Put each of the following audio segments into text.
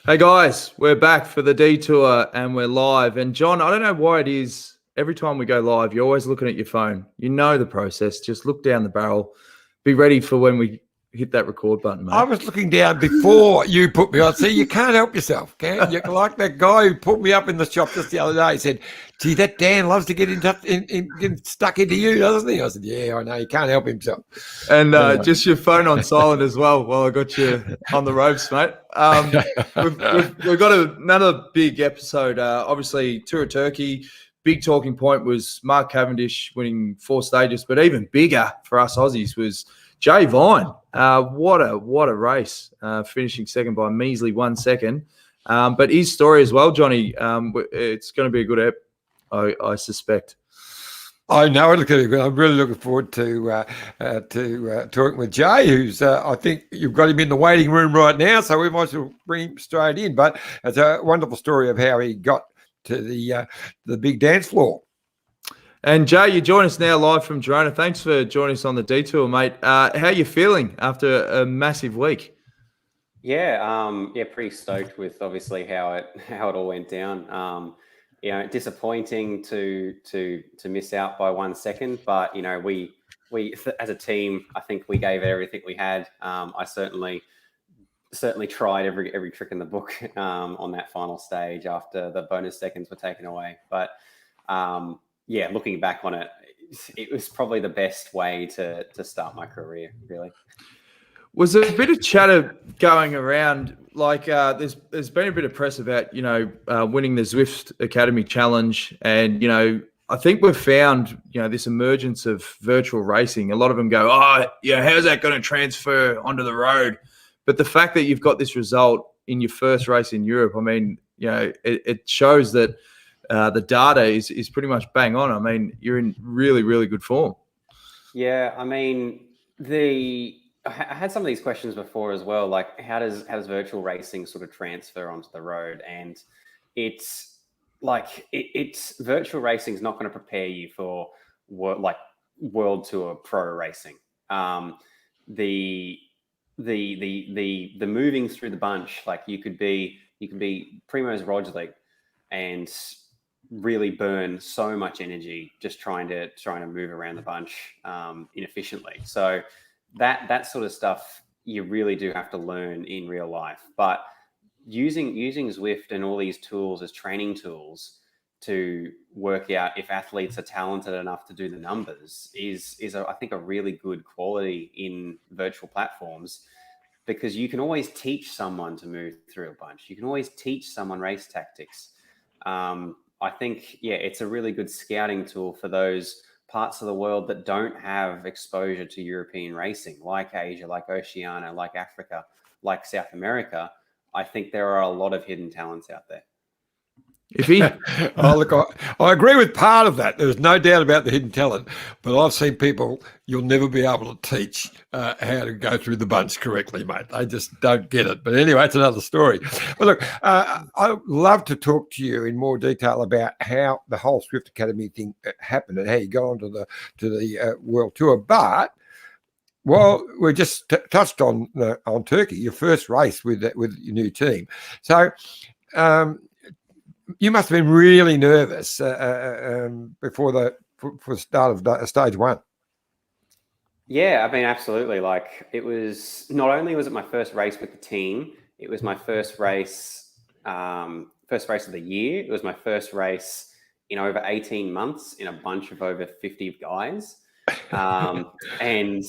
Hey guys, we're back for the detour and we're live. And John, I don't know why it is every time we go live, you're always looking at your phone. You know the process. Just look down the barrel. Be ready for when we hit that record button, mate. I was looking down before you put me on. See, you can't help yourself, can you? Like that guy who put me up in the shop just the other day. He said, "Gee, that Dan loves to get get stuck into you, doesn't he?" I said, "Yeah, I know. He can't help himself." And Anyway. just your phone on silent as well while I got you on the ropes, mate. We've got another big episode. Obviously, Tour of Turkey. Big talking point was Mark Cavendish winning 4 stages, but even bigger for us Aussies was Jay Vine. What a race, finishing second by a measly 1 second. But his story as well, Johnny, it's going to be a good ep, I suspect. I know it's going to be good. I'm really looking forward to talking with Jay, who's I think you've got him in the waiting room right now, so we might as well bring him straight in. But it's a wonderful story of how he got to the big dance floor. And Jay, you join us now live from Girona. Thanks for joining us on the detour, mate. How are you feeling after a massive week? Yeah, pretty stoked with obviously how it all went down. Disappointing to miss out by 1 second, but we as a team, I think we gave everything we had. I certainly tried every trick in the book on that final stage after the bonus seconds were taken away. But looking back on it, it was probably the best way to start my career, really. Was there a bit of chatter going around? Like, there's been a bit of press about winning the Zwift Academy challenge, and I think we've found this emergence of virtual racing. A lot of them go, "Oh, yeah, how's that going to transfer onto the road?" But the fact that you've got this result in your first race in Europe, I mean, it shows that the data is pretty much bang on. I mean, you're in really, really good form. Yeah, I mean, I had some of these questions before as well, like how does virtual racing sort of transfer onto the road? And it's like it's virtual racing is not going to prepare you for world tour pro racing. The moving through the bunch, like you could be Primož Roglic and really burn so much energy just trying to move around the bunch inefficiently. So that sort of stuff you really do have to learn in real life. But using Zwift and all these tools as training tools to work out if athletes are talented enough to do the numbers is I think a really good quality in virtual platforms, because you can always teach someone to move through a bunch. You can always teach someone race tactics. I think, it's a really good scouting tool for those parts of the world that don't have exposure to European racing, like Asia, like Oceania, like Africa, like South America. I think there are a lot of hidden talents out there. I agree with part of that. There's no doubt about the hidden talent, but I've seen people you'll never be able to teach how to go through the bunch correctly, mate. They just don't get it. But anyway, it's another story. But look, I'd love to talk to you in more detail about how the whole Zwift Academy thing happened and how you got onto the World Tour. But well, we just touched on Turkey, your first race with your new team. So. You must have been really nervous before the start of stage one. Yeah, I mean, absolutely. Like, it was not only was it my first race with the team, it was my first race of the year. It was my first race in over 18 months in a bunch of over 50 guys, and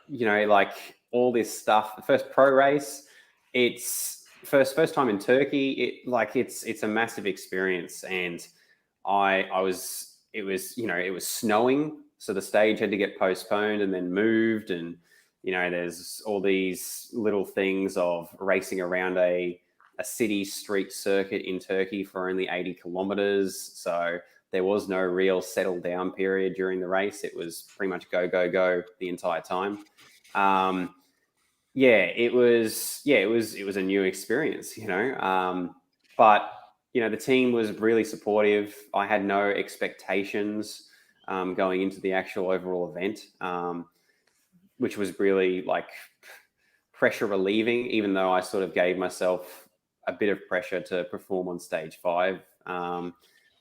like all this stuff. The first pro race, it's. First time in Turkey, it's a massive experience, and it was snowing, so the stage had to get postponed and then moved, and there's all these little things of racing around a city street circuit in Turkey for only 80 kilometers, so there was no real settle down period during the race. It was pretty much go the entire time. It was a new experience, but the team was really supportive. I had no expectations going into the actual overall event, which was really like pressure relieving, even though I sort of gave myself a bit of pressure to perform on stage 5.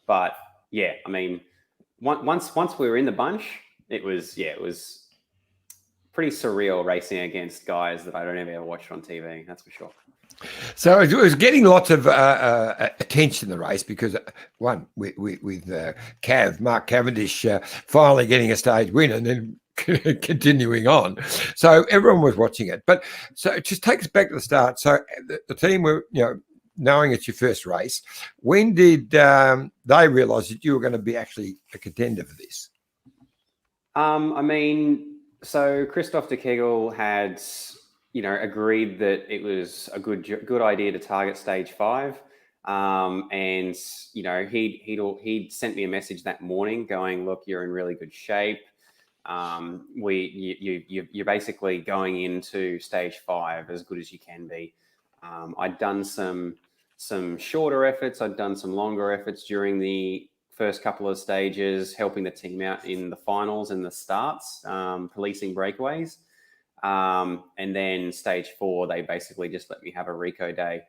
But yeah, I mean, once we were in the bunch, it was pretty surreal racing against guys that I don't ever watch on TV. That's for sure. So it was getting lots of attention, the race, because one, with Mark Cavendish finally getting a stage win and then continuing on. So everyone was watching it. But so just take us back to the start. So the team were, knowing it's your first race, when did they realise that you were going to be actually a contender for this? I mean, so Christoph de Kegel had, agreed that it was a good idea to target stage 5. And, he'd sent me a message that morning going, look, you're in really good shape. You're basically going into stage 5 as good as you can be. I'd done some shorter efforts. I'd done some longer efforts during the first couple of stages, helping the team out in the finals and the starts, policing breakaways. And then stage 4, they basically just let me have a Rico day,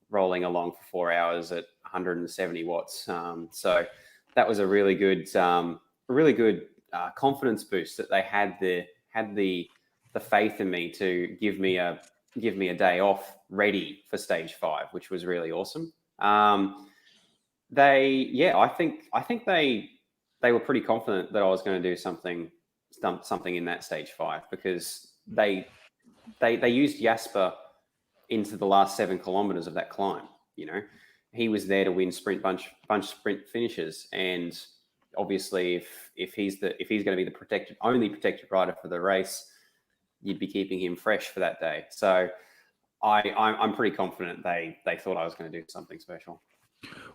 rolling along for 4 hours at 170 watts. So that was a really good confidence boost that they had the faith in me to give me a day off ready for stage 5, which was really awesome. I think they were pretty confident that I was going to do something in that stage 5, because they used Jasper into the last 7 kilometers of that climb. He was there to win bunch sprint finishes, and obviously if he's going to be the only protected rider for the race, you'd be keeping him fresh for that day. So I'm pretty confident they thought I was going to do something special.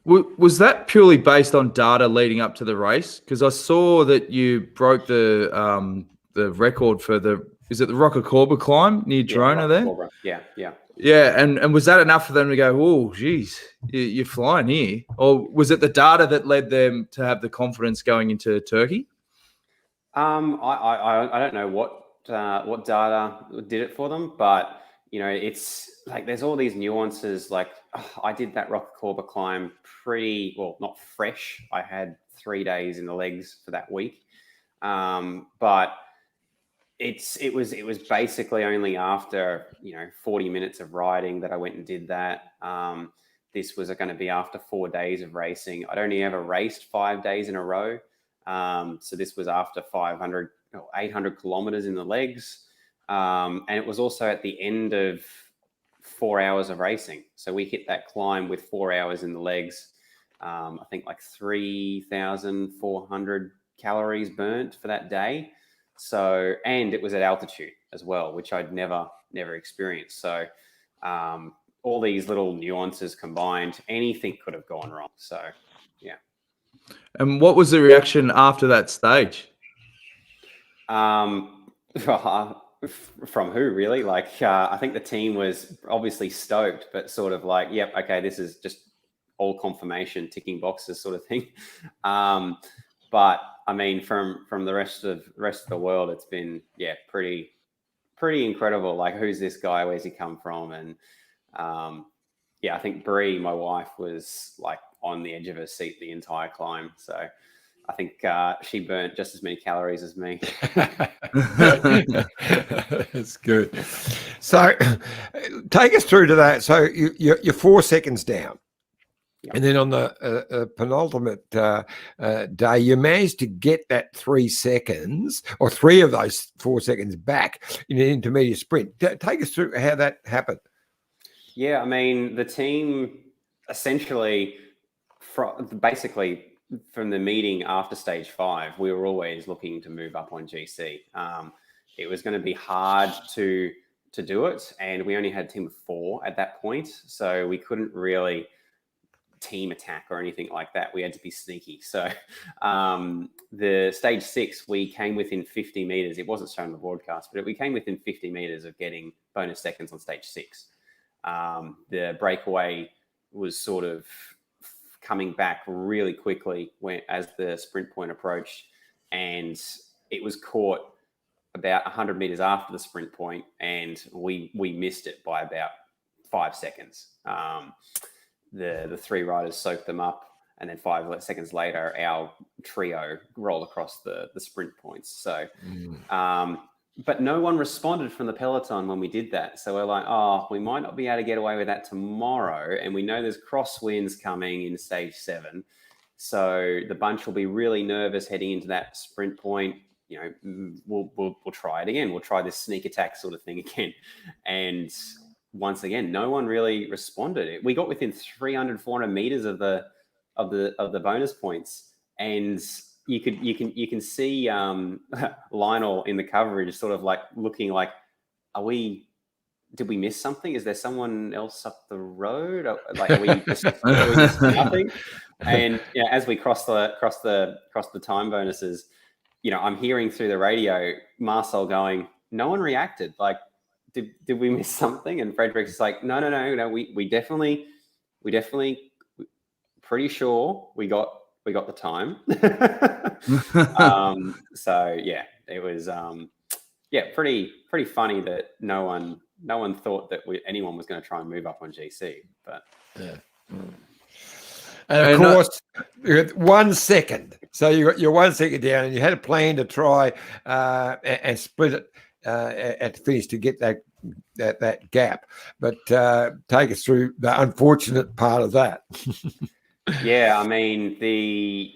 Was that purely based on data leading up to the race? Because I saw that you broke the record for is it the Rocacorba climb near Girona there? Yeah. Yeah, and was that enough for them to go, oh, geez, you're flying here? Or was it the data that led them to have the confidence going into Turkey? I don't know what data did it for them, but it's like there's all these nuances. Like I did that Rocacorba climb not fresh. I had 3 days in the legs for that week, but it was basically only after 40 minutes of riding that I went and did that. This was going to be after 4 days of racing. I'd only ever raced 5 days in a row. So this was after 800 kilometers in the legs. And it was also at the end of 4 hours of racing. So we hit that climb with 4 hours in the legs. I think like 3,400 calories burnt for that day. So, and it was at altitude as well, which I'd never experienced. So, all these little nuances combined, anything could have gone wrong. So, yeah. And what was the reaction after that stage? From who, really? Like, I think the team was obviously stoked, but sort of like, yep, okay, this is just all confirmation, ticking boxes sort of thing. But I mean, from the rest of the world, it's been pretty incredible. Like, who's this guy? Where's he come from? And I think Bree, my wife, was like on the edge of her seat the entire climb. So I think she burnt just as many calories as me. That's good. So take us through to that. So you're 4 seconds down. Yep. And then on the penultimate day, you managed to get that 3 seconds, or 3 of those 4 seconds back in an intermediate sprint. Take us through how that happened. Yeah, I mean, the team essentially, basically from the meeting after stage 5, we were always looking to move up on GC. It was going to be hard to do it, and we only had a team of 4 at that point, so we couldn't really team attack or anything like that. We had to be sneaky. So the stage 6, we came within 50 meters. It wasn't shown on the broadcast, but we came within 50 meters of getting bonus seconds on stage 6. The breakaway was sort of coming back really quickly as the sprint point approached, and it was caught about 100 meters after the sprint point, and we missed it by about 5 seconds. The 3 riders soaked them up, and then 5 seconds later, our trio rolled across the sprint points. So, but no one responded from the peloton when we did that. So we're like, oh, we might not be able to get away with that tomorrow. And we know there's crosswinds coming in stage 7. So the bunch will be really nervous heading into that sprint point. You know, we'll try it again. We'll try this sneak attack sort of thing again. And once again, no one really responded. We got within 300, 400 meters of the bonus points, and you can see Lionel in the coverage sort of like looking like, did we miss something? Is there someone else up the road? Like, are we just nothing? And as we cross the time bonuses, I'm hearing through the radio Marcel going, no one reacted. Like, did we miss something? And Frederick's is like, no. We definitely pretty sure we got the time. So yeah, it was pretty funny that no one thought that anyone was going to try and move up on GC, but yeah. And of course, you had 1 second. So you got your 1 second down, and you had a plan to try and split it at the finish to get that gap. But take us through the unfortunate part of that. Yeah, I mean the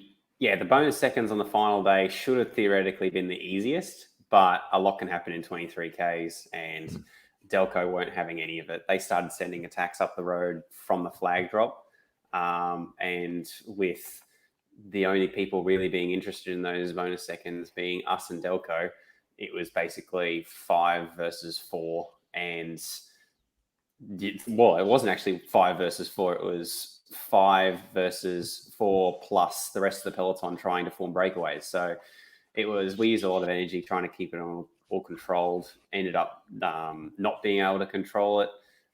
bonus seconds on the final day should have theoretically been the easiest, but a lot can happen in 23 Ks, and Delco weren't having any of it. They started sending attacks up the road from the flag drop. And with the only people really being interested in those bonus seconds being us and Delco, it was basically 5 versus 4. And it wasn't actually 5 versus 4. It was 5 versus 4 plus the rest of the peloton trying to form breakaways. So we used a lot of energy trying to keep it all controlled. Ended up not being able to control it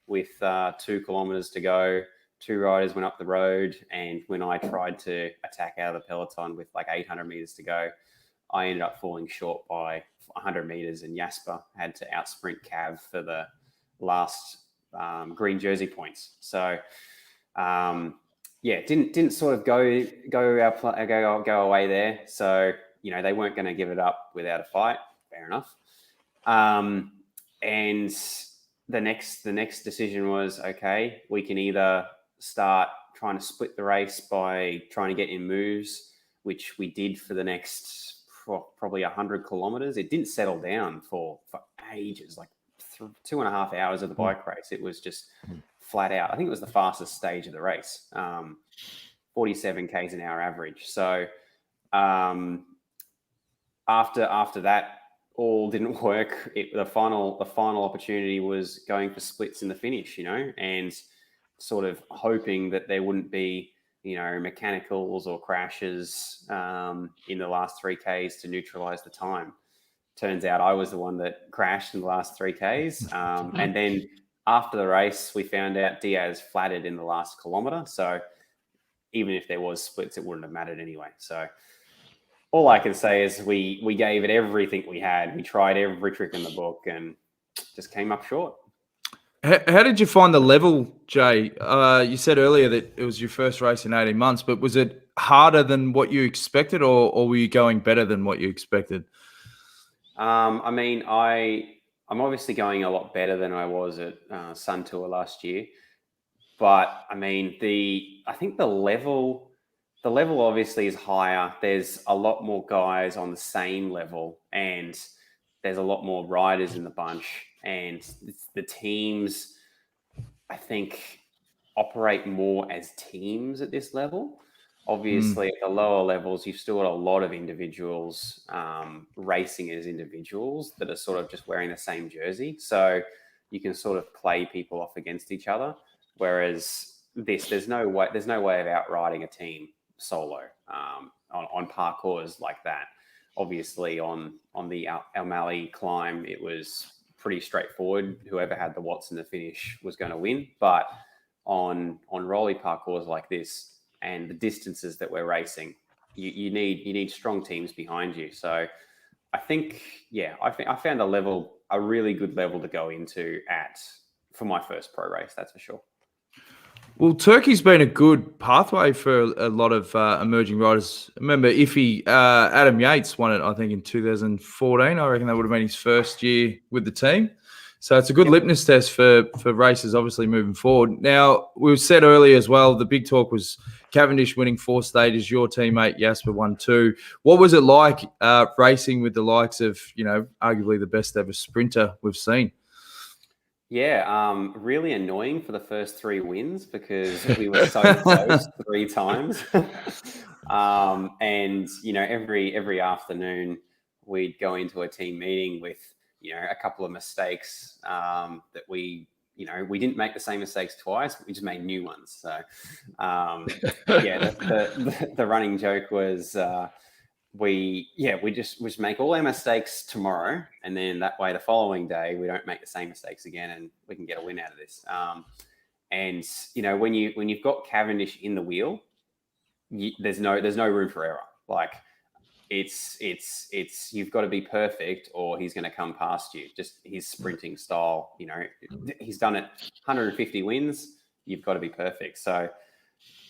with 2 kilometers to go. 2 riders went up the road, and when I tried to attack out of the peloton with like 800 meters to go, I ended up falling short by 100 meters, and Jasper had to outsprint Cav for the last green jersey points. So didn't sort of go away there. So they weren't going to give it up without a fight. Fair enough. And the next decision was, okay, we can either start trying to split the race by trying to get in moves, which we did for the next probably 100 kilometers. It didn't settle down for ages, like 2.5 hours of the bike race. It was just flat out. I think it was the fastest stage of the race, 47 Ks an hour average. So after that all didn't work. The final opportunity was going for splits in the finish, and sort of hoping that there wouldn't be, mechanicals or crashes in the last 3 Ks to neutralize the time. Turns out I was the one that crashed in the last 3 Ks. And then after the race, we found out Diaz flatted in the last kilometer. So even if there was splits, it wouldn't have mattered anyway. So all I can say is we gave it everything we had. We tried every trick in the book and just came up short. How did you find the level, Jay? You said earlier that it was your first race in 18 months, but was it harder than what you expected, or were you going better than what you expected? I mean, I'm obviously going a lot better than I was at Sun Tour last year. But I mean, I think the level obviously is higher. There's a lot more guys on the same level, and there's a lot more riders in the bunch. And the teams, I think, operate more as teams at this level. Obviously, at the lower levels, you've still got a lot of individuals racing as individuals that are sort of just wearing the same jersey. So you can sort of play people off against each other. Whereas there's no way of outriding a team solo on parkours like that. Obviously, on the Almali climb, it was pretty straightforward. Whoever had the watts in the finish was going to win. But on rolly parkours like this and the distances that we're racing, you need strong teams behind you. So I think, I found a really good level to go into at my first pro race, that's for sure. Well, Turkey's been a good pathway for a lot of emerging riders. Remember, Adam Yates won it, I think, in 2014. I reckon that would have been his first year with the team. So it's a good litmus test for races, obviously, moving forward. Now, we said earlier as well, the big talk was Cavendish winning 4 stages. Your teammate, Jasper, won 2. What was it like racing with the likes of, arguably the best ever sprinter we've seen? Yeah, really annoying for the first 3 wins because we were so close 3 times. And, every afternoon we'd go into a team meeting with, a couple of mistakes that we didn't make the same mistakes twice. We just made new ones. So, the running joke was we just make all our mistakes tomorrow, and then that way the following day we don't make the same mistakes again, and we can get a win out of this. And when you've got Cavendish in the wheel, there's no room for error. Like it's you've got to be perfect or he's going to come past you. Just his sprinting style, he's done it 150 wins. You've got to be perfect. So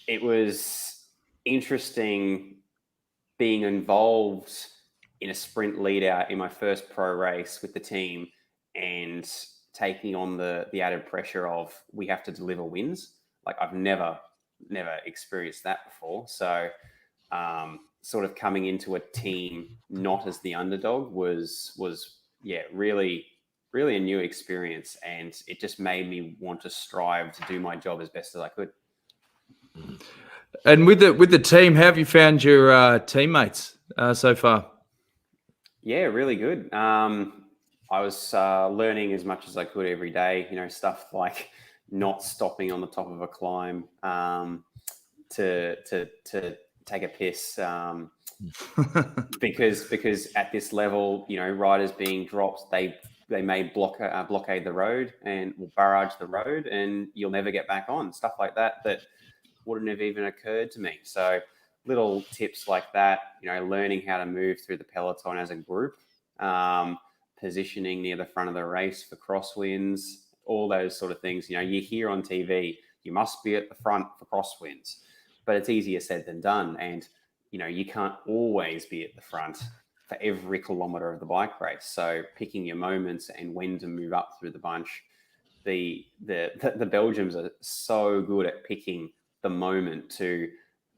it was interesting being involved in a sprint lead out in my first pro race with the team and taking on the added pressure of we have to deliver wins. Like I've never experienced that before. So sort of coming into a team not as the underdog was really a new experience, and it just made me want to strive to do my job as best as I could. And with the team, how have you found your teammates so far? Yeah, really good. I was learning as much as I could every day. Stuff like not stopping on the top of a climb to take a piss, because at this level, riders being dropped, they may blockade the road and will barrage the road, and you'll never get back on. Stuff like that wouldn't have even occurred to me. So little tips like that, learning how to move through the peloton as a group, positioning near the front of the race for crosswinds, all those sort of things. You hear on TV, you must be at the front for crosswinds, but it's easier said than done. And, you can't always be at the front for every kilometre of the bike race. So picking your moments and when to move up through the bunch. The Belgians are so good at picking the moment to,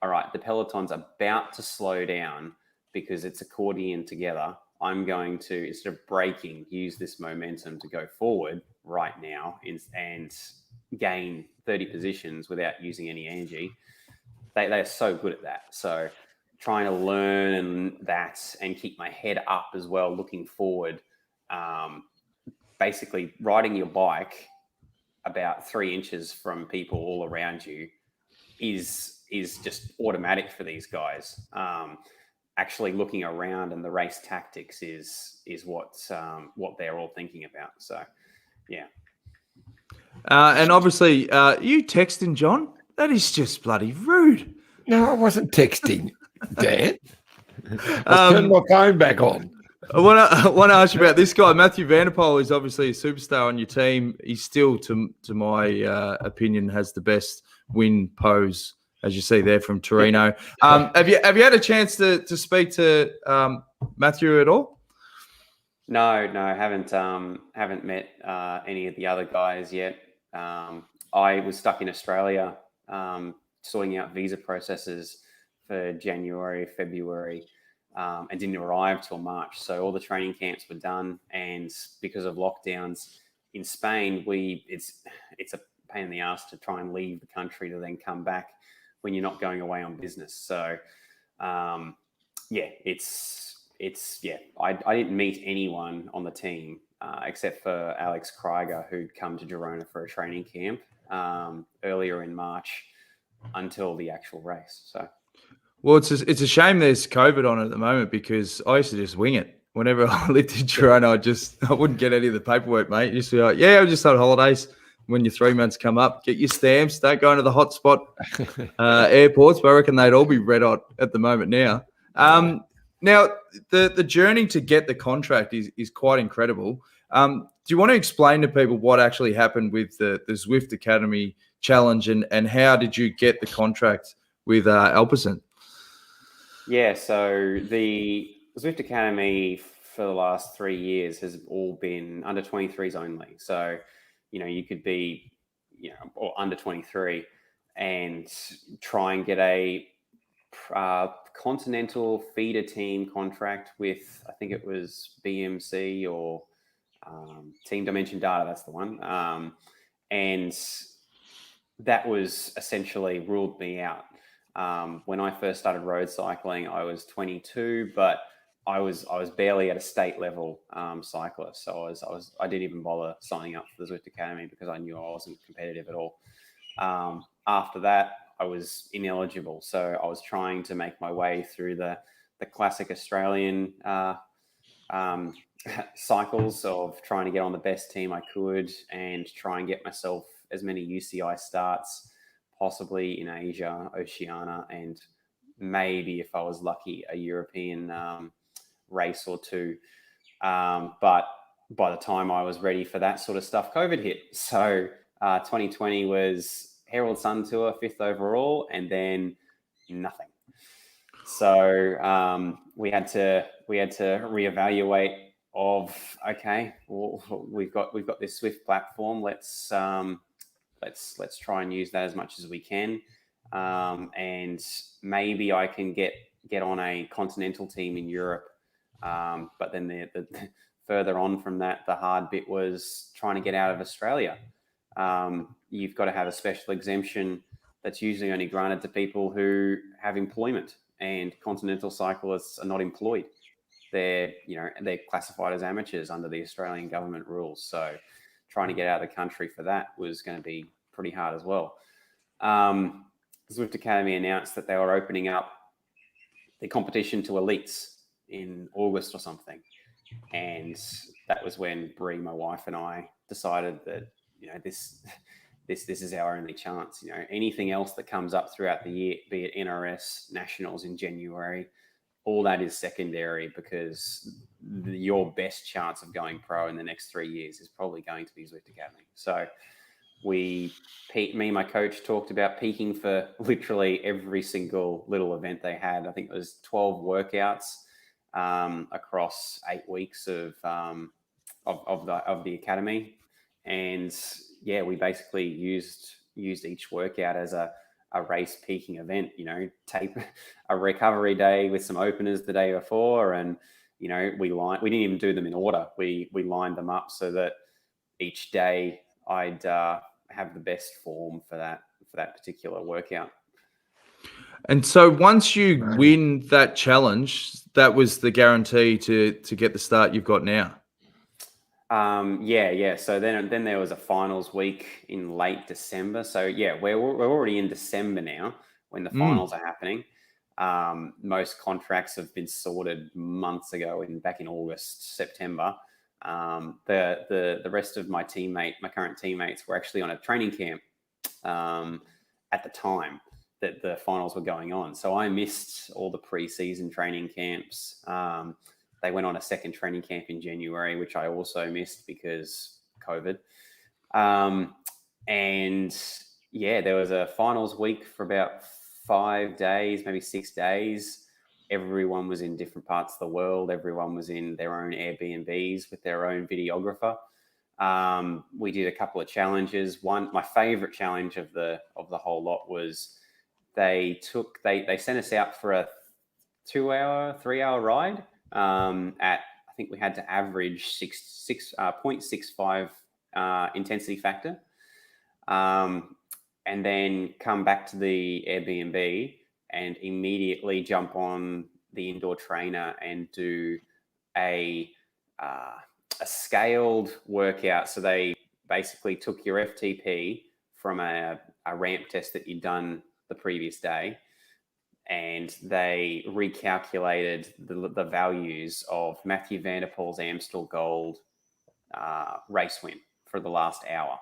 all right, the peloton's about to slow down because it's accordion together. I'm going to, instead of braking, use this momentum to go forward right now and gain 30 positions without using any energy. They're so good at that. So trying to learn that and keep my head up as well, looking forward, basically riding your bike about 3 inches from people all around you is just automatic for these guys. Actually looking around and the race tactics is what they're all thinking about. So, yeah. And obviously, you texting John? That is just bloody rude. No, I wasn't texting, Dan. I turned my phone back on. I want to ask you about this guy, Matthew Vanderpoel. Is obviously a superstar on your team. He's still, to my opinion, has the best win pose, as you see there from Torino. Have you had a chance to speak to Matthew at all? No, I haven't met any of the other guys yet. I was stuck in Australia sorting out visa processes for January, February, and didn't arrive till March. So all the training camps were done, and because of lockdowns in Spain, it's a pain in the ass to try and leave the country to then come back when you're not going away on business. So, I didn't meet anyone on the team except for Alex Krieger, who'd come to Girona for a training camp earlier in March until the actual race. So, well, it's a shame there's COVID on at the moment, because I used to just wing it. Whenever I lived in Girona, I wouldn't get any of the paperwork, mate. Used to be like, I'm just on holidays. When your 3 months come up, get your stamps. Don't go into the hotspot airports, but I reckon they'd all be red hot at the moment now. Now, the journey to get the contract is quite incredible. Do you want to explain to people what actually happened with the Zwift Academy challenge and how did you get the contract with Alpecin? Yeah, so the Zwift Academy for the last 3 years has all been under 23s only. So, you could be, or under 23 and try and get a continental feeder team contract with, I think it was BMC or Team Dimension Data, that's the one. And that was essentially ruled me out. When I first started road cycling, I was 22, but I was barely at a state level cyclist. So I didn't even bother signing up for the Zwift Academy because I knew I wasn't competitive at all. After that, I was ineligible. So I was trying to make my way through the classic Australian cycles of trying to get on the best team I could and try and get myself as many UCI starts, possibly in Asia, Oceania, and maybe, if I was lucky, a European race or two. But by the time I was ready for that sort of stuff, COVID hit. So 2020 was Herald Sun Tour, 5th overall, and then nothing. So we had to reevaluate. Okay, well, we've got this Zwift platform. Let's try and use that as much as we can, and maybe I can get on a continental team in Europe. But then the further on from that, the hard bit was trying to get out of Australia. You've got to have a special exemption that's usually only granted to people who have employment, and continental cyclists are not employed. They're classified as amateurs under the Australian government rules. So trying to get out of the country for that was going to be pretty hard as well. Zwift Academy announced that they were opening up the competition to elites in August or something. And that was when Brie, my wife, and I decided that, this is our only chance. Anything else that comes up throughout the year, be it NRS, Nationals in January, all that is secondary, because your best chance of going pro in the next 3 years is probably going to be Zwift Academy. So me and my coach talked about peaking for literally every single little event they had. I think it was 12 workouts across 8 weeks of the academy. And yeah, we basically used each workout as a race peaking event, tape a recovery day with some openers the day before. And, we didn't even do them in order. We lined them up so that each day I'd have the best form for that particular workout. And so once you win that challenge, that was the guarantee to get the start you've got now. Yeah. So then there was a finals week in late December. So yeah, we're already in December now when the finals are happening. Most contracts have been sorted months ago, back in August, September. The rest of my current teammates were actually on a training camp at the time that the finals were going on. So I missed all the pre-season training camps. They went on a second training camp in January, which I also missed because COVID. And yeah, there was a finals week for about 5 days, maybe 6 days. Everyone was in different parts of the world. Everyone was in their own Airbnbs with their own videographer. We did a couple of challenges. My favorite challenge of the whole lot was they sent us out for a 3-hour ride. I think we had to average 0.65 intensity factor, and then come back to the Airbnb and immediately jump on the indoor trainer and do a scaled workout. So they basically took your FTP from a ramp test that you'd done the previous day, and they recalculated the values of Matthew Van Der Poel's Amstel Gold race win for the last hour.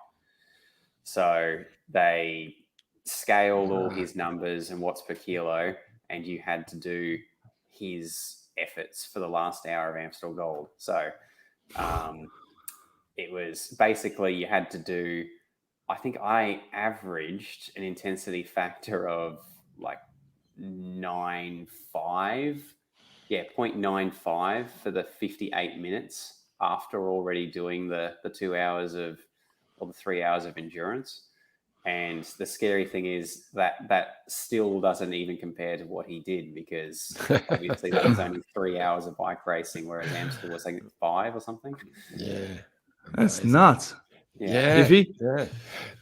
So they scaled all his numbers and watts per kilo, and you had to do his efforts for the last hour of Amstel Gold. So it was basically you had to do, I think I averaged an intensity factor of like 0.95 for the 58 minutes after already doing the 2 hours of, or the 3 hours of endurance. And the scary thing is that still doesn't even compare to what he did, because obviously that was only 3 hours of bike racing, whereas Amstel was like 5 or something. Yeah. That's Amazing. nuts. Yeah. Iffy? Yeah.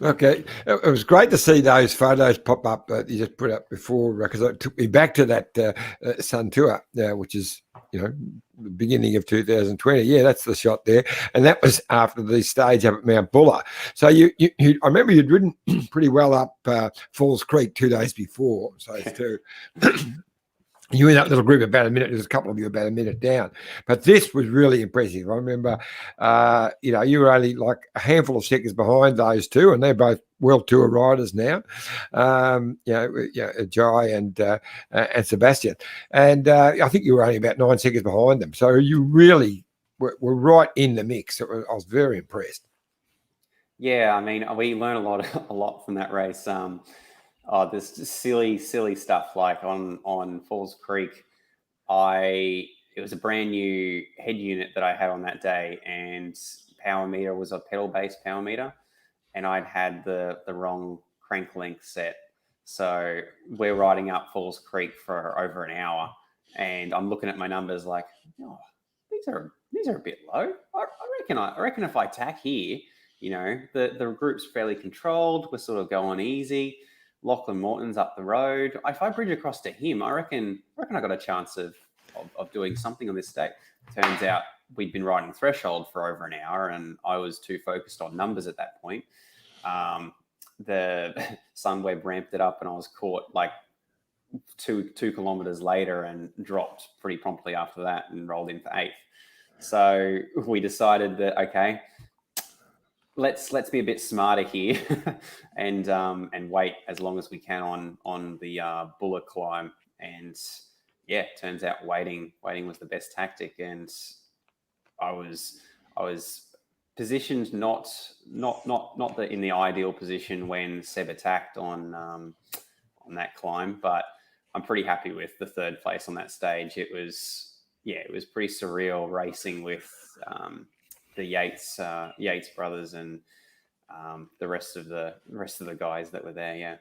Okay. It was great to see those photos pop up that you just put up before, because it took me back to that Sun Tour, which is, the beginning of 2020. Yeah, that's the shot there. And that was after the stage up at Mount Buller. So I remember you'd ridden pretty well up Falls Creek 2 days before. So it's two. You in that little group about a minute. There's a couple of you about a minute down, but this was really impressive. I remember, you were only like a handful of seconds behind those two, and they're both World Tour riders now. Jai and Sebastian, and I think you were only about 9 seconds behind them. So you really were right in the mix. I was very impressed. Yeah, I mean, we learned a lot from that race. There's just silly stuff like on Falls Creek. It was a brand new head unit that I had on that day, and power meter was a pedal-based power meter, and I'd had the wrong crank length set. So we're riding up Falls Creek for over an hour, and I'm looking at my numbers like, these are a bit low. I reckon if I tack here, the group's fairly controlled. We're sort of going easy. Lachlan Morton's up the road. If I bridge across to him, I reckon I got a chance of doing something on this day. Turns out we'd been riding threshold for over an hour, and I was too focused on numbers at that point. The Sunweb ramped it up, and I was caught like two kilometers later and dropped pretty promptly after that and rolled in for 8th. So we decided that, okay, let's be a bit smarter here and wait as long as we can on the Buller climb. And yeah, turns out waiting was the best tactic. And I was positioned not in the ideal position when Seb attacked on that climb, but I'm pretty happy with the 3rd place on that stage. It was pretty surreal racing with the Yates brothers and the rest of the guys that were there.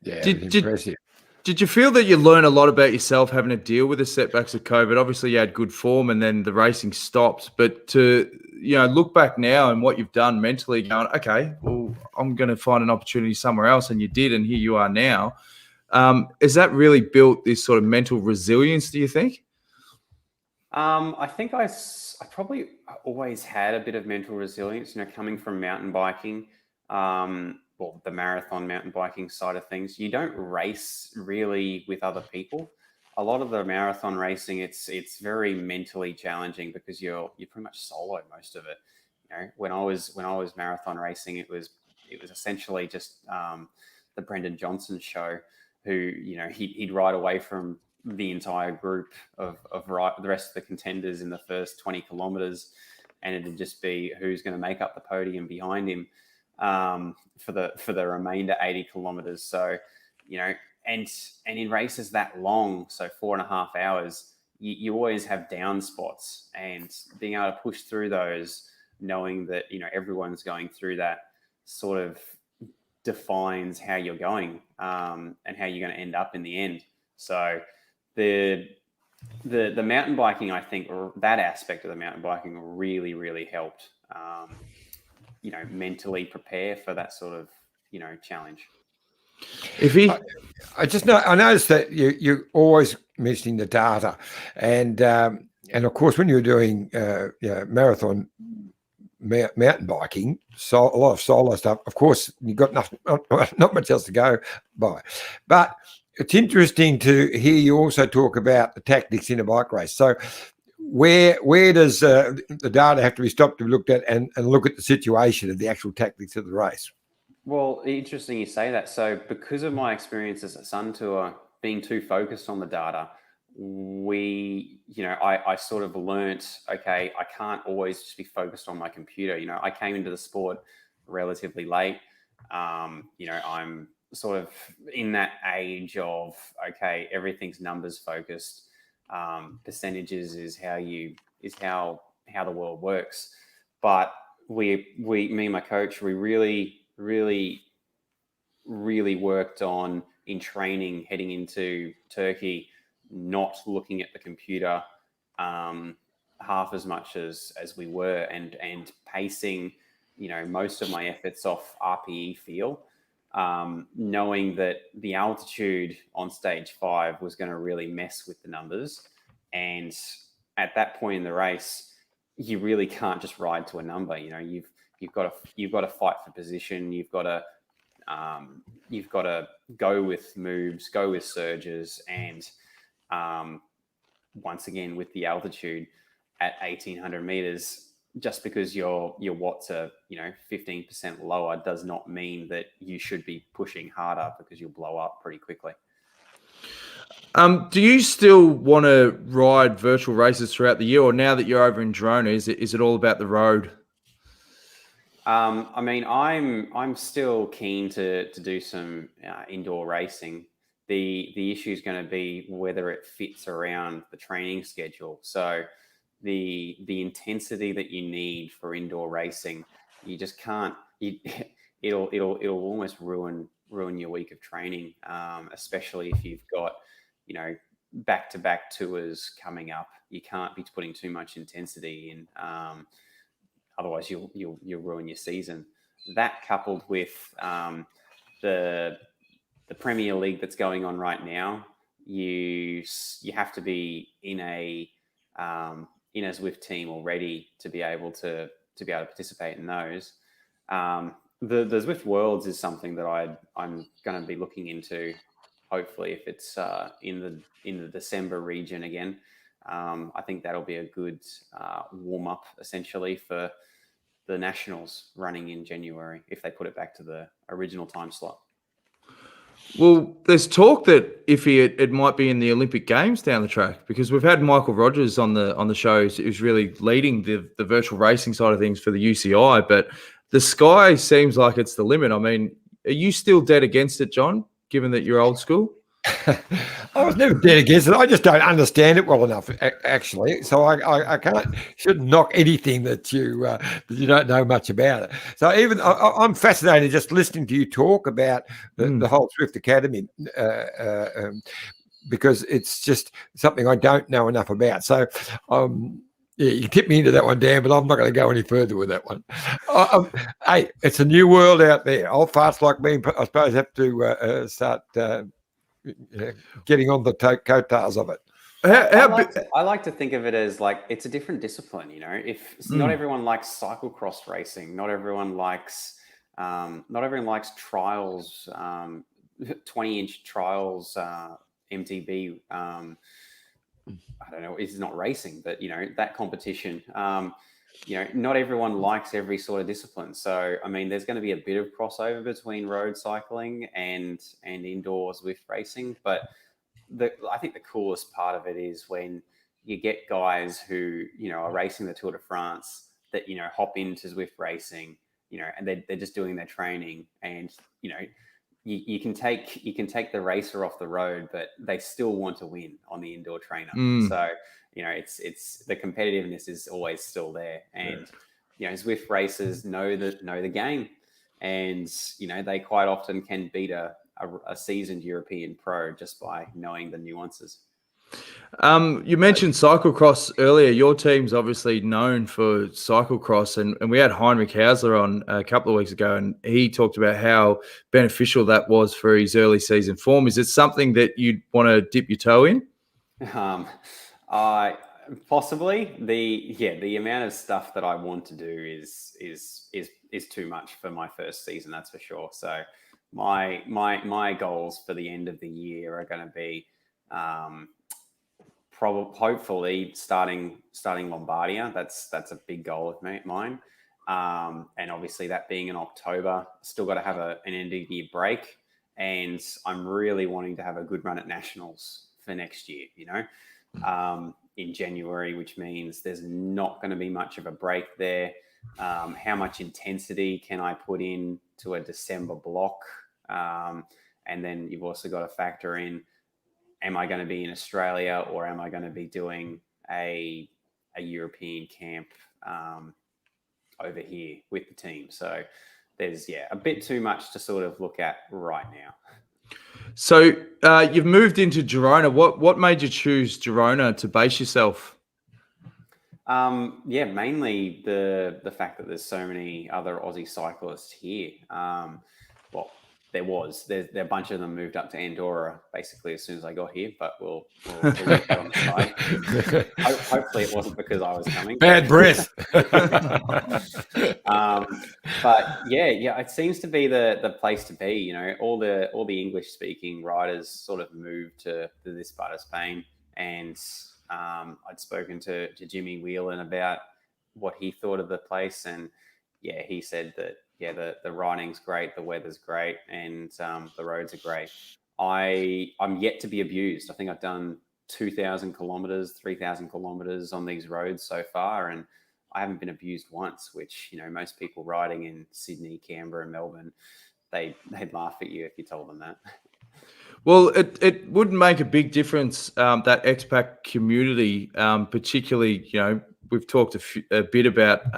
Impressive. Did you feel that you learned a lot about yourself having to deal with the setbacks of COVID? Obviously, you had good form, and then the racing stopped. But to look back now and what you've done mentally, going, okay, well, I'm going to find an opportunity somewhere else, and you did, and here you are now. Has that really built this sort of mental resilience, do you think? I think I probably always had a bit of mental resilience, coming from mountain biking, the marathon mountain biking side of things. You don't race really with other people. A lot of the marathon racing, it's very mentally challenging because you're pretty much solo most of it. When I was marathon racing, it was essentially just the Brendan Johnson show, who he'd ride away from the entire group of the rest of the contenders in the first 20 kilometers, and it'd just be who's going to make up the podium behind him for the remainder 80 kilometers. So and in races that long, so 4.5 hours, you always have down spots, and being able to push through those, knowing that everyone's going through that, sort of defines how you're going and how you're going to end up in the end. So the mountain biking, I think, or that aspect of the mountain biking really, really helped, mentally prepare for that sort of, challenge. I noticed that you're always mentioning the data, and of course when you're doing marathon mountain biking, so a lot of solo stuff. Of course, you've got not much else to go by, but it's interesting to hear you also talk about the tactics in a bike race. So where does the data have to be stopped to be looked at and look at the situation of the actual tactics of the race? Well, interesting you say that. So because of my experiences at Sun Tour, being too focused on the data, I sort of learnt, okay, I can't always just be focused on my computer. I came into the sport relatively late. I'm sort of in that age of, okay, everything's numbers focused. Percentages is how the world works. But me and my coach, we really worked on in training heading into Turkey, not looking at the computer half as much as we were, and pacing, most of my efforts off RPE feel, knowing that the altitude on stage 5 was going to really mess with the numbers. And at that point in the race, you really can't just ride to a number. You've got to fight for position. You've got to go with moves, go with surges, and once again with the altitude at 1,800 meters, just because your watts are 15% lower does not mean that you should be pushing harder, because you'll blow up pretty quickly. Do you still want to ride virtual races throughout the year, or now that you're over in Girona, is it all about the road? I'm still keen to do some indoor racing. The issue is going to be whether it fits around the training schedule. So the intensity that you need for indoor racing, you just can't. It'll almost ruin your week of training, especially if you've got back-to-back tours coming up. You can't be putting too much intensity in. Otherwise, you'll ruin your season. That, coupled with the Premier League that's going on right now, you have to be in a Zwift team already to be able to participate in those. The Zwift Worlds is something that I'm going to be looking into. Hopefully, if it's in the December region again. I think that'll be a good warm up, essentially, for the Nationals running in January, if they put it back to the original time slot. Well, there's talk that it might be in the Olympic Games down the track, because we've had Michael Rogers on the show who's really leading the virtual racing side of things for the UCI, but the sky seems like it's the limit. I mean, are you still dead against it, John, given that you're old school? I was never dead against it. I just don't understand it well enough, actually. So I shouldn't knock anything that you don't know much about it. So even I'm fascinated just listening to you talk about the whole Zwift Academy, because it's just something I don't know enough about. So yeah, you tipped me into that one, Dan, but I'm not going to go any further with that one. Hey, it's a new world out there. Old farts like me, I suppose, have to start getting on the coattails of it. I like to think of it as like it's a different discipline. If not everyone likes cyclocross racing, not everyone likes trials, 20-inch trials, MTB. I don't know. It's not racing, but that competition. Not everyone likes every sort of discipline. So, there's going to be a bit of crossover between road cycling and indoor Zwift racing. But I think the coolest part of it is when you get guys who, are racing the Tour de France that, hop into Zwift racing, and they're just doing their training, and, you can take the racer off the road, but they still want to win on the indoor trainer. So, it's the competitiveness is always still there, and Zwift racers know the game, and they quite often can beat a seasoned European pro just by knowing the nuances. You mentioned cyclocross earlier. Your team's obviously known for cyclocross, and we had Heinrich Hausler on a couple of weeks ago, and he talked about how beneficial that was for his early season form. Is it something that you'd want to dip your toe in? Possibly. The amount of stuff that I want to do is too much for my first season, that's for sure. So my goals for the end of the year are going to be hopefully starting Lombardia. That's a big goal of mine. And obviously that being in October, still got to have an end of year break, and I'm really wanting to have a good run at Nationals for next year, in January, which means there's not going to be much of a break there. How much intensity can I put in to a December block? And then you've also got to factor in, am I going to be in Australia or am I going to be doing a European camp over here with the team? So there's, a bit too much to sort of look at right now. So you've moved into Girona. What made you choose Girona to base yourself? Mainly the fact that there's so many other Aussie cyclists here. There a bunch of them moved up to Andorra basically as soon as I got here, but we'll leave that on the side. Hopefully it wasn't because I was coming. Bad breath. But it seems to be the place to be. All the English speaking riders sort of moved to this part of Spain, and I'd spoken to Jimmy Whelan about what he thought of the place, and he said that the riding's great, the weather's great, and the roads are great. I'm yet to be abused. I think I've done 2,000 kilometers, 3,000 kilometers on these roads so far, and I haven't been abused once, which, most people riding in Sydney, Canberra, and Melbourne, they'd laugh at you if you told them that. Well, it would make a big difference, that expat community, particularly, we've talked a bit about,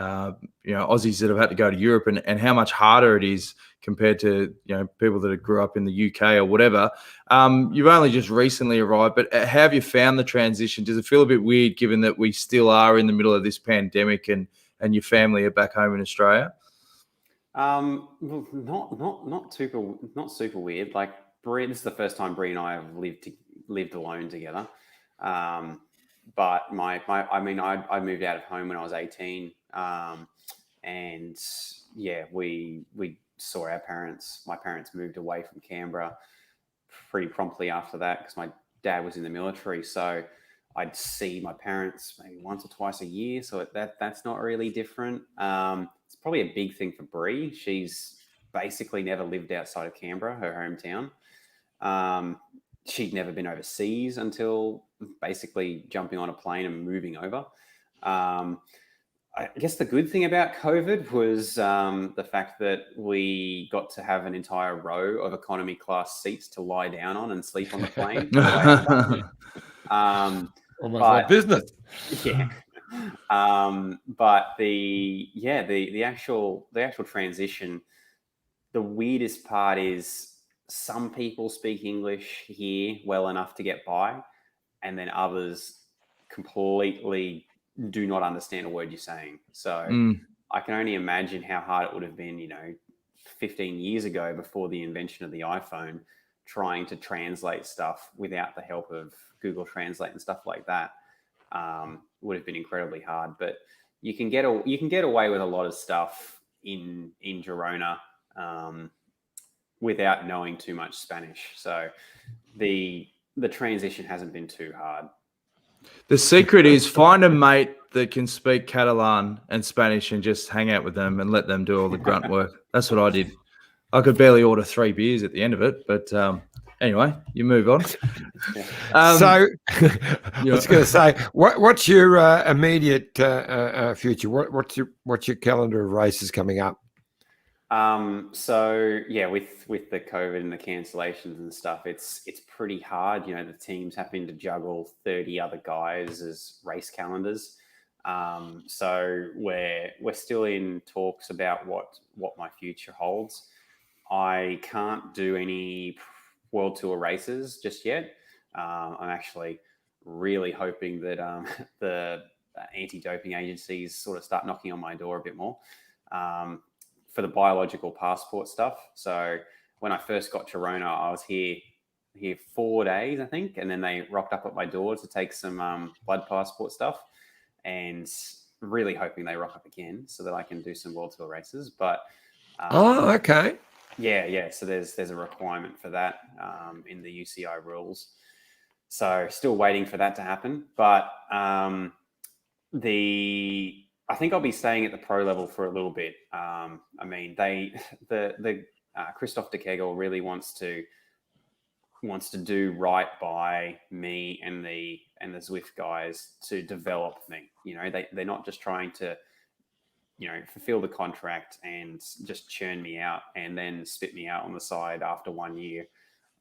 Aussies that have had to go to Europe and how much harder it is compared to, people that grew up in the UK or whatever. You've only just recently arrived, but how have you found the transition? Does it feel a bit weird given that we still are in the middle of this pandemic and your family are back home in Australia? Well, not super weird. Like, Bree, this is the first time Bree and I have lived alone together. But I moved out of home when I was 18. And we saw our parents. My parents moved away from Canberra pretty promptly after that because my dad was in the military. So I'd see my parents maybe once or twice a year. So that's not really different. It's probably a big thing for Bree. She's basically never lived outside of Canberra, her hometown. She'd never been overseas until basically jumping on a plane and moving over. I guess the good thing about COVID was the fact that we got to have an entire row of economy class seats to lie down on and sleep on the plane. Almost like business. Yeah. But the actual transition, the weirdest part is some people speak English here well enough to get by, and then others completely do not understand a word you're saying. So I can only imagine how hard it would have been, 15 years ago before the invention of the iPhone, trying to translate stuff without the help of Google Translate and stuff like that. Would have been incredibly hard. But you can get away with a lot of stuff in Girona without knowing too much Spanish. So the transition hasn't been too hard. The secret is find a mate that can speak Catalan and Spanish and just hang out with them and let them do all the grunt work. That's what I did. I could barely order 3 beers at the end of it, but anyway, you move on. So I was going to say, what's your immediate future? What's your calendar of races coming up? With the COVID and the cancellations and stuff, it's pretty hard. The team's having to juggle 30 other guys as race calendars. So we're still in talks about what my future holds. I can't do any World Tour races just yet. I'm actually really hoping that the anti-doping agencies sort of start knocking on my door a bit more. For the biological passport stuff. So when I first got to Girona, I was here 4 days, I think, and then they rocked up at my door to take some blood passport stuff, and really hoping they rock up again so that I can do some World Tour races. But okay. Yeah. So there's a requirement for that in the UCI rules. So still waiting for that to happen. But I think I'll be staying at the pro level for a little bit. Christophe de Kegel really wants to wants to do right by me and the Zwift guys to develop me. You know, they're not just trying to, you know, fulfill the contract and just churn me out and then spit me out on the side after 1 year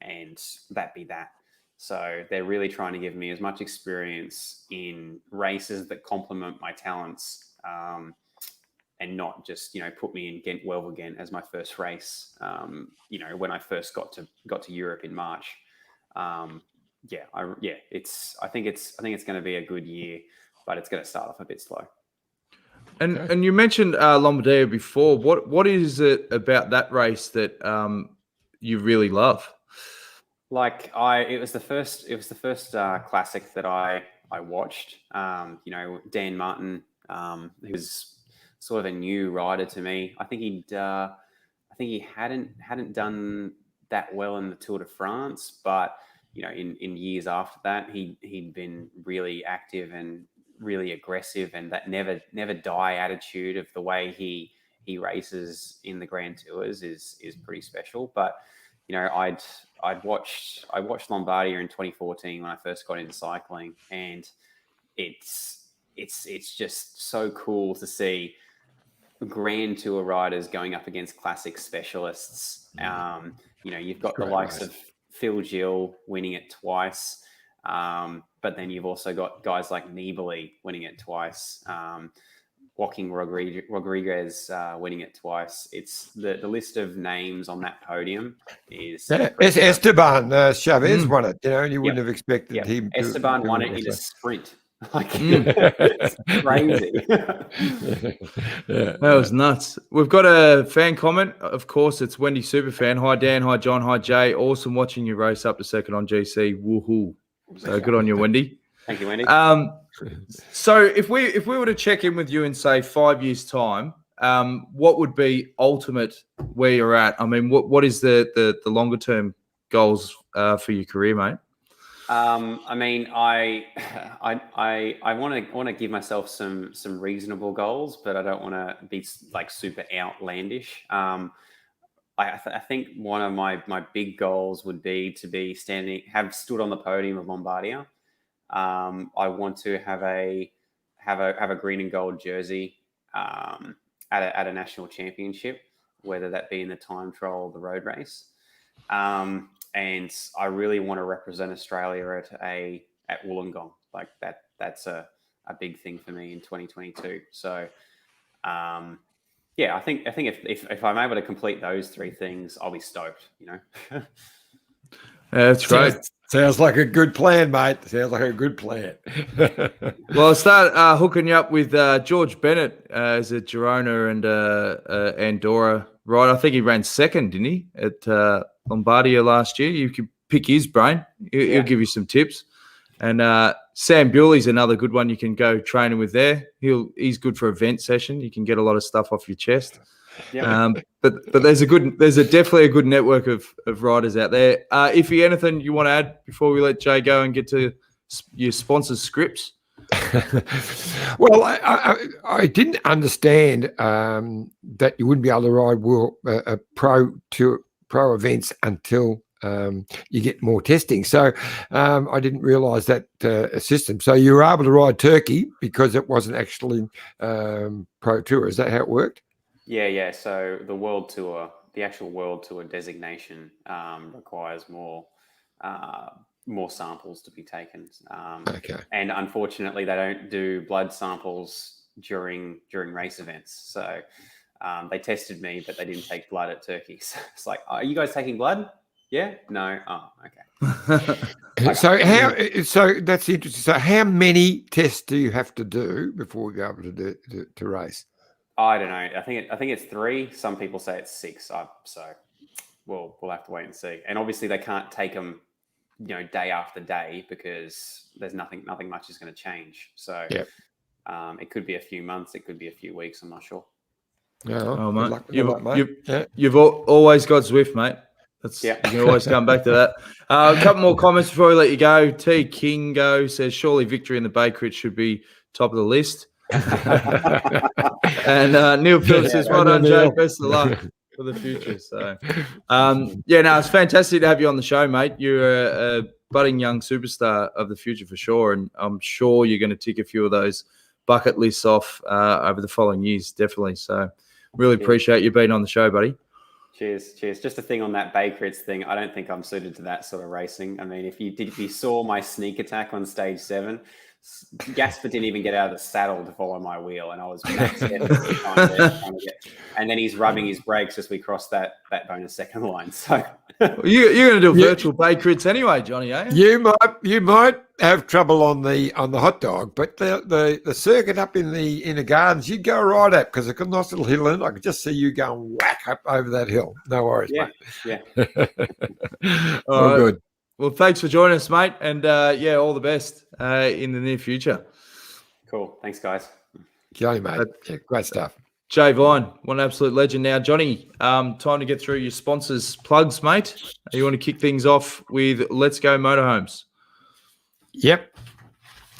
and that be that. So they're really trying to give me as much experience in races that complement my talents, and not just, you know, put me in Ghent Wevelgem as my first race. You know, when I first got to Europe in March. I think it's going to be a good year, but it's going to start off a bit slow. And you mentioned Lombardia before. What is it about that race that you really love? Like it was the first classic that I watched. You know, Dan Martin, he was sort of a new rider to me. I think he hadn't done that well in the Tour de France, but you know, in years after that, he'd been really active and really aggressive, and that never die attitude of the way he races in the Grand Tours is pretty special. But you know, I watched Lombardia in 2014 when I first got into cycling, and it's just so cool to see Grand Tour riders going up against classic specialists. You know, you've got the likes of Phil Gill winning it twice, but then you've also got guys like Nibali winning it twice, Joaquin Rodriguez winning it twice. It's the list of names on that podium is... Esteban Chavez won it, you know, and you wouldn't have expected him to... Esteban won it in a sprint. Like, it's crazy. That was nuts. We've got a fan comment. Of course, it's Wendy Superfan. Hi, Dan. Hi, John. Hi, Jay. Awesome watching you race up to second on GC. Woohoo. So good on you, Wendy. Thank you, Wendy. So if we were to check in with you in, say, 5 years' time, what would be ultimate where you're at? I mean, what is the longer term goals for your career, mate? I mean, I want to give myself some reasonable goals, but I don't want to be like super outlandish. I think one of my big goals would be to have stood on the podium of Lombardia. I want to have a green and gold jersey at a national championship, whether that be in the time trial or the road race. And I really want to represent Australia at Wollongong. Like that's a big thing for me in 2022. So I think if I'm able to complete those three things, I'll be stoked, you know. That's great. Sounds like a good plan, mate. Sounds like a good plan. Well, I'll start hooking you up with George Bennett as a Girona and Andorra rider. I think he ran second, didn't he, at Lombardia last year? You could pick his brain. He'll give you some tips. And Sam Bewley's another good one you can go training with there. He's good for event session. You can get a lot of stuff off your chest. Yep. But there's definitely a good network of riders out there. Iffy, anything you want to add before we let Jay go and get to your sponsors' scripts? Well, I didn't understand that you wouldn't be able to ride pro events until you get more testing. So I didn't realise that system. So you were able to ride Turkey because it wasn't actually pro tour. Is that how it worked? Yeah. So the world tour, the actual world tour designation requires more samples to be taken. Okay. And unfortunately, they don't do blood samples during race events. So they tested me, but they didn't take blood at Turkey. So it's like, are you guys taking blood? Yeah. No. Oh, okay. So that's interesting. So how many tests do you have to do before we go able to race? I don't know. I think it's 3. Some people say it's 6. So we'll have to wait and see. And obviously they can't take them, you know, day after day because there's nothing much is going to change. So it could be a few months. It could be a few weeks. I'm not sure. Oh, mate. You've always got Zwift, mate. You can always come back to that. A couple more comments before we let you go. T. Kingo says, surely victory in the Bay Crit should be top of the list. And Neil Phillips says, well done, Jay. Best of luck. for the future. So, yeah, no, it's fantastic to have you on the show, mate. You're a budding young superstar of the future for sure, and I'm sure you're going to tick a few of those bucket lists off over the following years, definitely. So, really appreciate you being on the show, buddy. Cheers. Just a thing on that Bay Crits thing. I don't think I'm suited to that sort of racing. I mean, if you saw my sneak attack on stage 7, Gasper didn't even get out of the saddle to follow my wheel, and I was maxed out trying to get. And then he's rubbing his brakes as we cross that bonus second line. So you're going to do virtual Bay Crits anyway, Johnny, eh? You might have trouble on the hot dog, but the circuit up in the gardens, you'd go right up because it's got a nice little hill in it. I could just see you going whack up over that hill. No worries, mate. Yeah. All good. Well, thanks for joining us, mate, and all the best in the near future. Cool. Thanks, guys. Okay, mate. Great stuff. Jay Vine, one absolute legend. Now, Johnny, time to get through your sponsors' plugs, mate. You want to kick things off with Let's Go Motorhomes? Yep.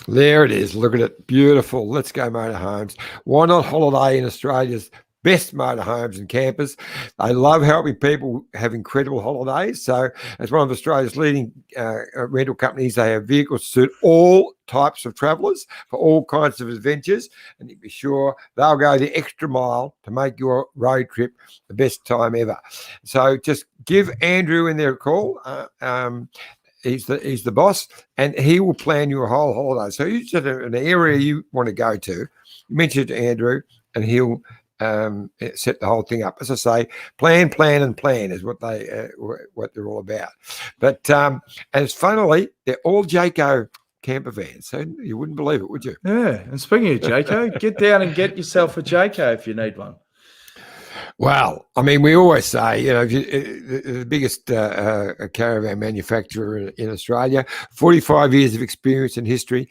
There it is. Look at it. Beautiful. Let's Go Motorhomes. Why not holiday in Australia's best motorhomes and campers? They love helping people have incredible holidays. So as one of Australia's leading rental companies, they have vehicles to suit all types of travellers for all kinds of adventures. And you can be sure they'll go the extra mile to make your road trip the best time ever. So just give Andrew in there a call. He's the boss, and he will plan your whole holiday. So you just have an area you want to go to, you mention it to Andrew, and he'll set the whole thing up. As I say, plan is what they're all about. But and finally, they're all Jayco camper vans, so you wouldn't believe it, would you? Yeah. And speaking of Jayco, get down and get yourself a Jayco if you need one. Well, I mean, we always say, the biggest caravan manufacturer in Australia, 45 years of experience and history.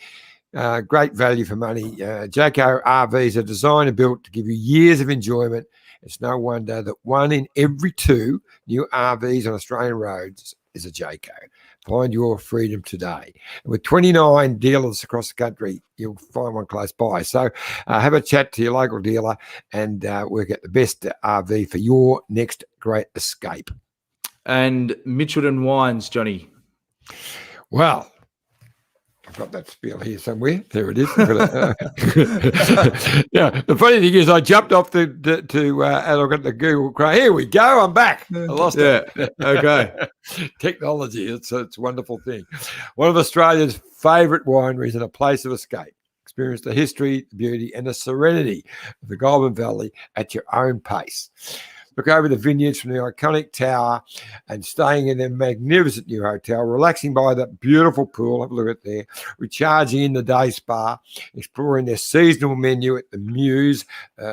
Great value for money. Jayco RVs are designed and built to give you years of enjoyment. It's no wonder that 1 in every 2 new RVs on Australian roads is a Jayco. Find your freedom today. And with 29 dealers across the country, you'll find one close by. So have a chat to your local dealer and work out the best RV for your next great escape. And Mitchelton Wines, Johnny. Well, I've got that spiel here somewhere. There it is. Yeah, the funny thing is, I jumped off and I got the Google Chrome. Here we go. I'm back. I lost it. Okay. Technology. It's a wonderful thing. One of Australia's favourite wineries and a place of escape. Experience the history, the beauty, and the serenity of the Goulburn Valley at your own pace. Look over the vineyards from the iconic tower and staying in their magnificent new hotel, relaxing by that beautiful pool, have a look at there, recharging in the day spa, exploring their seasonal menu at the Muse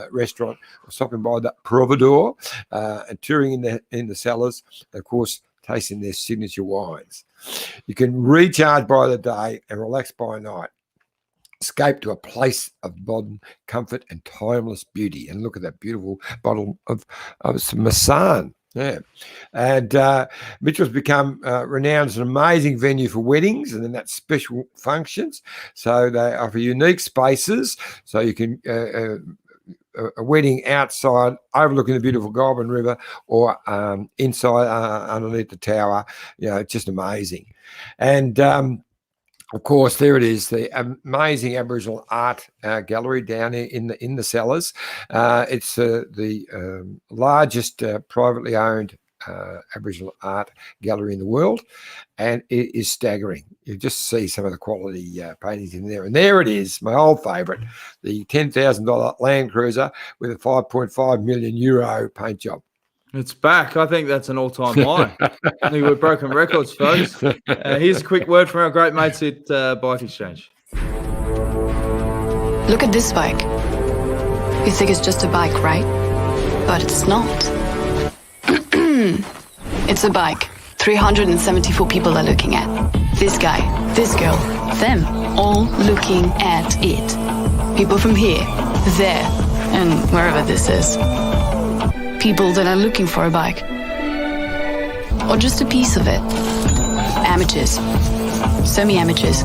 restaurant, or stopping by the Providor and touring in the cellars, and of course, tasting their signature wines. You can recharge by the day and relax by night. Escape to a place of modern comfort and timeless beauty. And look at that beautiful bottle of some Massan. Yeah. And Mitchell's become renowned as an amazing venue for weddings and then that's special functions. So they offer unique spaces so you can a wedding outside overlooking the beautiful Goulburn River or inside underneath the tower. Just amazing. And of course, there it is, the amazing Aboriginal Art Gallery down in the cellars. It's the largest privately owned Aboriginal Art Gallery in the world, and it is staggering. You just see some of the quality paintings in there. And there it is, my old favourite, the $10,000 Land Cruiser with a €5.5 million paint job. It's back. I think that's an all-time high. I think we've broken records, folks. Here's a quick word from our great mates at Bike Exchange. Look at this bike. You think it's just a bike, right? But it's not. It's a bike 374 people are looking at. This guy, this girl, them, all looking at it. People from here, there, and wherever this is. People that are looking for a bike. Or just a piece of it. Amateurs, semi-amateurs,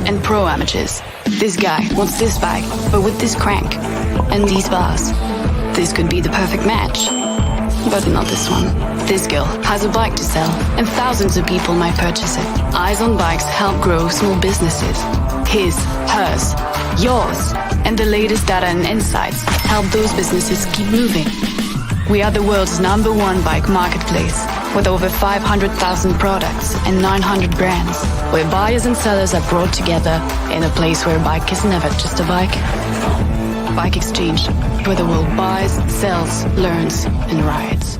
and pro-amateurs. This guy wants this bike, but with this crank and these bars. This could be the perfect match. but not this one. This girl has a bike to sell, and thousands of people might purchase it. Eyes on Bikes help grow small businesses. His, hers, yours, and the latest data and insights help those businesses keep moving. We are the world's #1 bike marketplace, with over 500,000 products and 900 brands, where buyers and sellers are brought together in a place where a bike is never just a bike. Bike Exchange, where the world buys, sells, learns, and rides.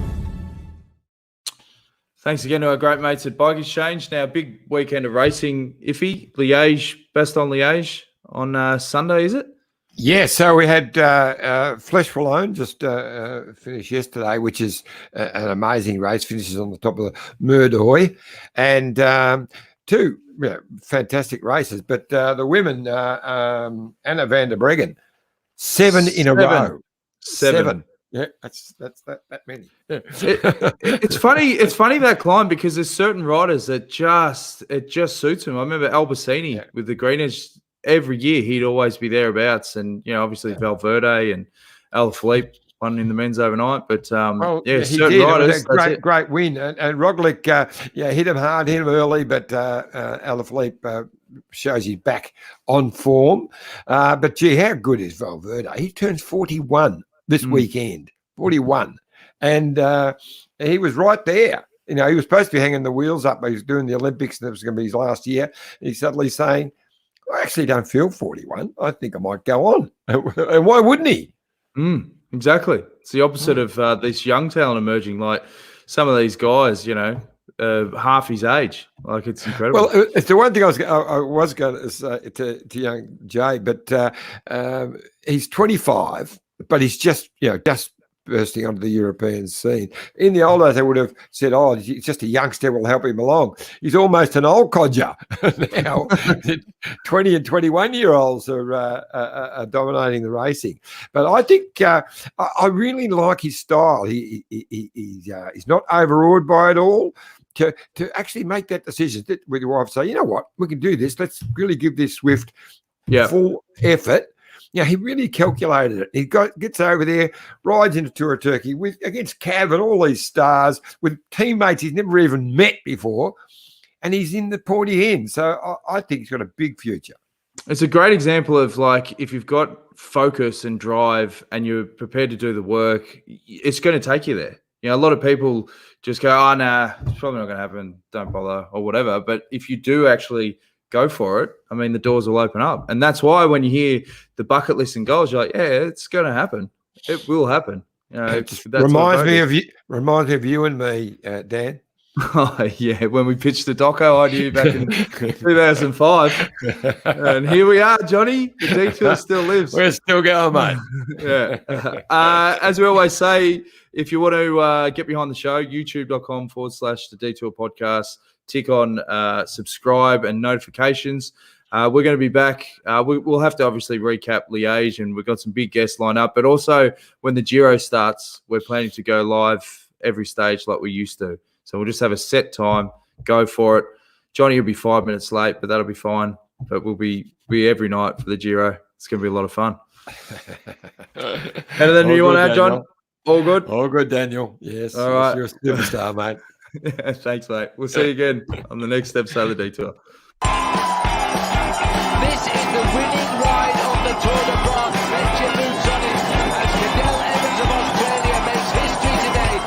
Thanks again to our great mates at Bike Exchange. Now, big weekend of racing, Iffy, Liège, Bastogne-Liège on Sunday, is it? Yeah, so we had Flèche Wallonne just finished yesterday, which is an amazing race, finishes on the top of the Mur-d'Oy, and two fantastic races. But the women, Anna van der Breggen, seven in a row. Seven. Yeah, that's that many. Yeah. It's funny. It's funny that climb, because there's certain riders that it just suits them. I remember Albacini with the Greenwich. Every year he'd always be thereabouts, and obviously Valverde and Alaphilippe won in the men's overnight. But he certain did. riders, It was a great win, and Roglic hit him hard, hit him early, but Alaphilippe shows he's back on form. But gee, how good is Valverde? He turns 41 this weekend, 41, and he was right there. He was supposed to be hanging the wheels up. He was doing the Olympics, and it was going to be his last year. And he's suddenly saying, I actually don't feel 41. I think I might go on. And why wouldn't he? Exactly. It's the opposite of this young talent emerging. Like some of these guys, half his age. Like, it's incredible. Well, it's the one thing I was going to say to young Jay, but he's 25, but he's just bursting onto the European scene. In the old days, they would have said, he's just a youngster, will help him along. He's almost an old codger. Now, 20 and 21-year-olds are dominating the racing. But I think I really like his style. He's not overawed by it all. To actually make that decision with your wife, say, you know what, we can do this. Let's really give this Zwift full effort. He really calculated it. He gets over there, rides into Tour of Turkey against Cav and all these stars with teammates he's never even met before, and he's in the pointy end. So I think he's got a big future. It's a great example of, like, if you've got focus and drive and you're prepared to do the work, it's going to take you there. A lot of people just go, oh, nah, it's probably not going to happen, don't bother, or whatever. But if you do actually go for it, I mean, the doors will open up. And that's why when you hear the bucket list and goals, you're like, yeah, it's going to happen. It will happen. It reminds me of you and me, Dan. Oh, yeah, when we pitched the doco idea back in 2005. And here we are, Johnny. The detour still lives. We're still going, mate. Yeah. As we always say, if you want to get behind the show, youtube.com/The Detour Podcast. Tick on subscribe and notifications. We're going to be back. We'll have to obviously recap Liège, and we've got some big guests lined up. But also, when the Giro starts, we're planning to go live every stage like we used to. So we'll just have a set time, go for it. Johnny will be 5 minutes late, but that'll be fine. But we'll be every night for the Giro. It's going to be a lot of fun. Anything you want to add, John? All good? All good, Daniel. Yes. All right. You're a superstar, mate. Yeah, thanks, mate. We'll see you again on the next episode of the Detour. This is the winning